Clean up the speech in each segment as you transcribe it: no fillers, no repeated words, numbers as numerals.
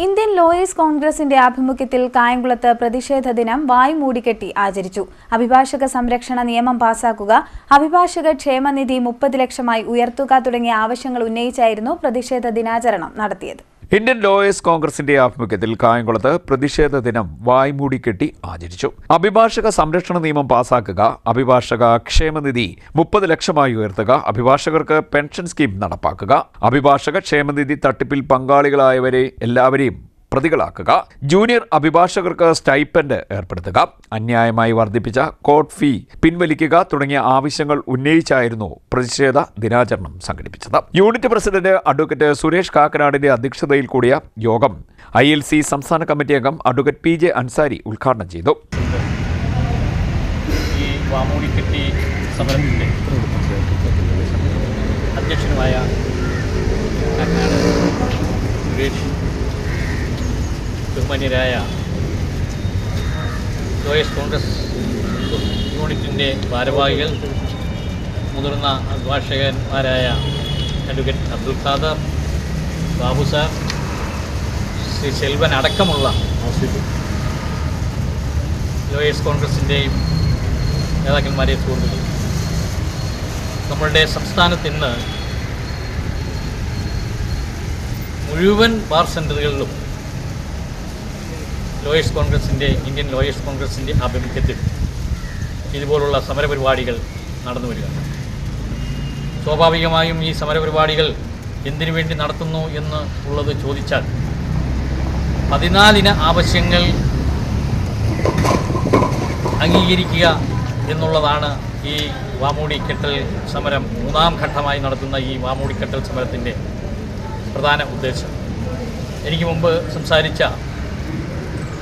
Indian lawyers കോൺഗ്രസിന്റെ ആഭിമുഖ്യത്തിൽ കായംകുളത്ത് പ്രതിഷേധ ദിനം വായ്മൂടിക്കെട്ടി ആചരിച്ചു. അഭിഭാഷക സംരക്ഷണ നിയമം പാസാക്കുക, അഭിഭാഷക ക്ഷേമനിധി 30 ലക്ഷമായി ഉയർത്തുക തുടങ്ങിയ ആവശ്യങ്ങൾ ഉന്നയിച്ചായിരുന്നു പ്രതിഷേധ ദിനാചരണം നടത്തിയത്. ഇന്ത്യൻ ലോയേഴ്സ് കോൺഗ്രസിന്റെ ആഭിമുഖ്യത്തിൽ കായംകുളത്ത് പ്രതിഷേധ ദിനം വായ്മൂടിക്കെട്ടി ആചരിച്ചു. അഭിഭാഷക സംരക്ഷണ നിയമം പാസാക്കുക, അഭിഭാഷക ക്ഷേമനിധി 30 ലക്ഷമായി ഉയർത്തുക, അഭിഭാഷകർക്ക് പെൻഷൻ സ്കീം നടപ്പാക്കുക, അഭിഭാഷക ക്ഷേമനിധി തട്ടിപ്പിൽ പങ്കാളികളായവരെ എല്ലാവരെയും പ്രതികളാക്കുക, ജൂനിയർ അഭിഭാഷകർക്ക് സ്റ്റൈപ്പൻഡ് ഏർപ്പെടുത്തുക, അന്യായമായി വർദ്ധിപ്പിച്ച കോർട്ട് ഫീ പിൻവലിക്കുക തുടങ്ങിയ ആവശ്യങ്ങൾ ഉന്നയിച്ചായിരുന്നു പ്രതിഷേധ ദിനാചരണം സംഘടിപ്പിച്ചത്. യൂണിറ്റ് പ്രസിഡന്റ് അഡ്വക്കേറ്റ് സുരേഷ് കാക്കനാടിന്റെ അധ്യക്ഷതയിൽ കൂടിയ യോഗം ILC സംസ്ഥാന കമ്മിറ്റി അംഗം അഡ്വക്കേറ്റ് PJ അൻസാരി ഉദ്ഘാടനം ചെയ്തു. ബഹുമാന്യരായ ലോയേഴ്സ് കോൺഗ്രസ് യൂണിറ്റിൻ്റെ ഭാരവാഹികൾ, മുതിർന്ന അഭിഭാഷകന്മാരായ അഡ്വക്കേറ്റ് അബ്ദുൽ ഖാദർ, ബാബു സാർ, ശ്രീ സെൽവൻ അടക്കമുള്ള ലോയേഴ്സ് കോൺഗ്രസിൻ്റെയും നേതാക്കന്മാരെ സുഹൃത്തുക്കൾ, നമ്മളുടെ സംസ്ഥാനത്ത് ഇന്ന് മുഴുവൻ ബാർ സെൻ്ററുകളിലും ഇന്ത്യൻ ലോയേഴ്സ് കോൺഗ്രസിൻ്റെ ആഭിമുഖ്യത്തിൽ ഇതുപോലുള്ള സമരപരിപാടികൾ നടന്നു വരികയാണ്. സ്വാഭാവികമായും ഈ സമരപരിപാടികൾ എന്തിനു വേണ്ടി നടത്തുന്നു എന്ന് ഉള്ളത് ചോദിച്ചാൽ 14 ആവശ്യങ്ങൾ അംഗീകരിക്കുക എന്നുള്ളതാണ് ഈ വാമൂടിക്കെട്ടൽ സമരം, 3ാം ഘട്ടമായി നടത്തുന്ന ഈ വാമൂടിക്കെട്ടൽ സമരത്തിൻ്റെ പ്രധാന ഉദ്ദേശം. എനിക്ക് മുമ്പ് സംസാരിച്ച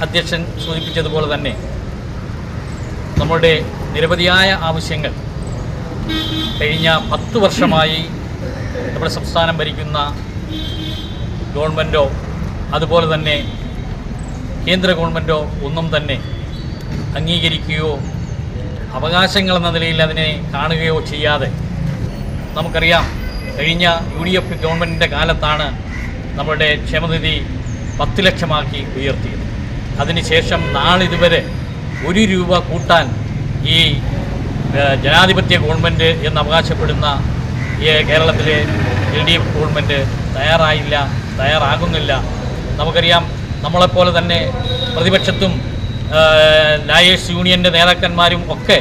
അധ്യക്ഷൻ സൂചിപ്പിച്ചതുപോലെ തന്നെ നമ്മുടെ നിരവധിയായ ആവശ്യങ്ങൾ കഴിഞ്ഞ 10 വർഷമായി നമ്മുടെ സംസ്ഥാനം ഭരിക്കുന്ന ഗവൺമെൻറ്റോ അതുപോലെ തന്നെ കേന്ദ്ര ഗവൺമെൻറ്റോ ഒന്നും തന്നെ അംഗീകരിക്കുകയോ അവകാശങ്ങളെന്ന നിലയിൽ അതിനെ കാണുകയോ ചെയ്യാതെ, നമുക്കറിയാം കഴിഞ്ഞ UDF ഗവൺമെൻറ്റിൻ്റെ കാലത്താണ് നമ്മുടെ ക്ഷേമനിധി 10 ലക്ഷമാക്കി ഉയർത്തിയത്. അതിനുശേഷം നാളിതുവരെ 1 രൂപ കൂട്ടാൻ ഈ ജനാധിപത്യ ഗവൺമെൻറ് എന്ന് അവകാശപ്പെടുന്ന കേരളത്തിലെ LDF ഗവൺമെൻറ് തയ്യാറാകുന്നില്ല. നമുക്കറിയാം, നമ്മളെപ്പോലെ തന്നെ പ്രതിപക്ഷത്തും ലോയേഴ്സ് യൂണിയൻ്റെ നേതാക്കന്മാരും ഒക്കെ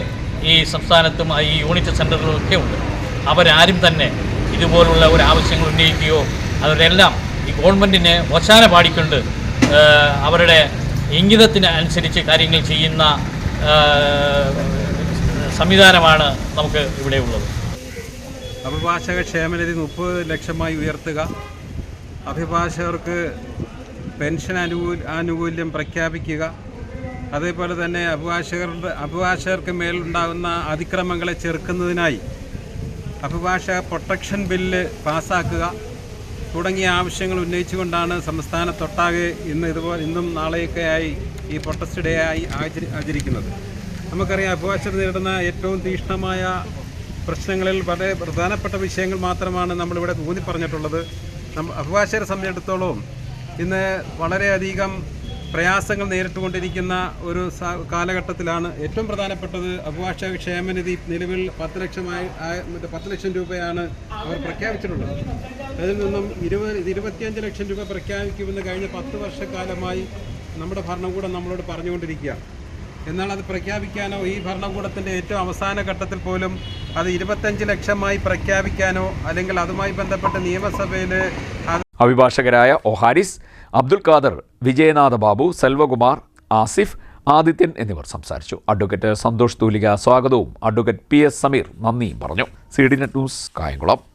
ഈ സംസ്ഥാനത്തും ഈ യൂണിറ്റ് സെൻ്ററുകളിലൊക്കെ ഉണ്ട്. അവരാരും തന്നെ ഇതുപോലുള്ള ഒരു ആവശ്യങ്ങൾ ഉന്നയിക്കുകയോ അവരെല്ലാം ഈ ഗവൺമെൻറ്റിനെ ഒശാന പാടിക്കൊണ്ട് അവരുടെ ഇംഗിതത്തിന് അനുസരിച്ച് കാര്യങ്ങൾ ചെയ്യുന്ന സംവിധാനമാണ് നമുക്ക് ഇവിടെ ഉള്ളത്. അഭിഭാഷക ക്ഷേമനിധി 30 ലക്ഷമായി ഉയർത്തുക, അഭിഭാഷകർക്ക് പെൻഷൻ ആനുകൂല്യം പ്രഖ്യാപിക്കുക, അതേപോലെ തന്നെ അഭിഭാഷകർക്ക് മേലുണ്ടാകുന്ന അതിക്രമങ്ങളെ ചെറുക്കുന്നതിനായി അഭിഭാഷക പ്രൊട്ടക്ഷൻ ബില്ല് പാസ്സാക്കുക തുടങ്ങിയ ആവശ്യങ്ങൾ ഉന്നയിച്ചുകൊണ്ടാണ് സംസ്ഥാനത്തൊട്ടാകെ ഇന്നും നാളെയൊക്കെയായി ഈ പ്രൊട്ടസ്റ്റ് ഡേ ആയി ആചരിക്കുന്നത്. നമുക്കറിയാം, അഭിഭാഷകർ നേരിടുന്ന ഏറ്റവും തീക്ഷ്ണമായ പ്രശ്നങ്ങളിൽ വളരെ പ്രധാനപ്പെട്ട വിഷയങ്ങൾ മാത്രമാണ് നമ്മളിവിടെ ഊന്നി പറഞ്ഞിട്ടുള്ളത്. അഭിഭാഷകരെ സംബന്ധിച്ചിടത്തോളം ഇന്ന് വളരെയധികം പ്രയാസങ്ങൾ നേരിട്ടുകൊണ്ടിരിക്കുന്ന ഒരു കാലഘട്ടത്തിലാണ് ഏറ്റവും പ്രധാനപ്പെട്ടത് അഭിഭാഷക ക്ഷേമനിധി നിലവിൽ 10 ലക്ഷം രൂപയാണ് അവർ പ്രഖ്യാപിച്ചിട്ടുള്ളത്. അതിൽ നിന്നും 25 ലക്ഷം രൂപ പ്രഖ്യാപിക്കുമെന്ന് കഴിഞ്ഞ 10 വർഷക്കാലമായി നമ്മുടെ ഭരണകൂടം നമ്മളോട് പറഞ്ഞുകൊണ്ടിരിക്കുക. എന്നാൽ അത് പ്രഖ്യാപിക്കാനോ, ഈ ഭരണകൂടത്തിൻ്റെ ഏറ്റവും അവസാന ഘട്ടത്തിൽ പോലും അത് 25 ലക്ഷമായി പ്രഖ്യാപിക്കാനോ അല്ലെങ്കിൽ അതുമായി ബന്ധപ്പെട്ട നിയമസഭയിൽ അഭിഭാഷകരായ ഹാരിസ്, അബ്ദുൽ ഖാദർ, വിജയനാഥ ബാബു, സെൽവകുമാർ, ആസിഫ്, ആദിത്യൻ എന്നിവർ സംസാരിച്ചു. അഡ്വക്കേറ്റ് സന്തോഷ് തൂലിക സ്വാഗതവും അഡ്വക്കേറ്റ് PS സമീർ നന്ദിയും പറഞ്ഞു. CDNet news, Kayamkulam.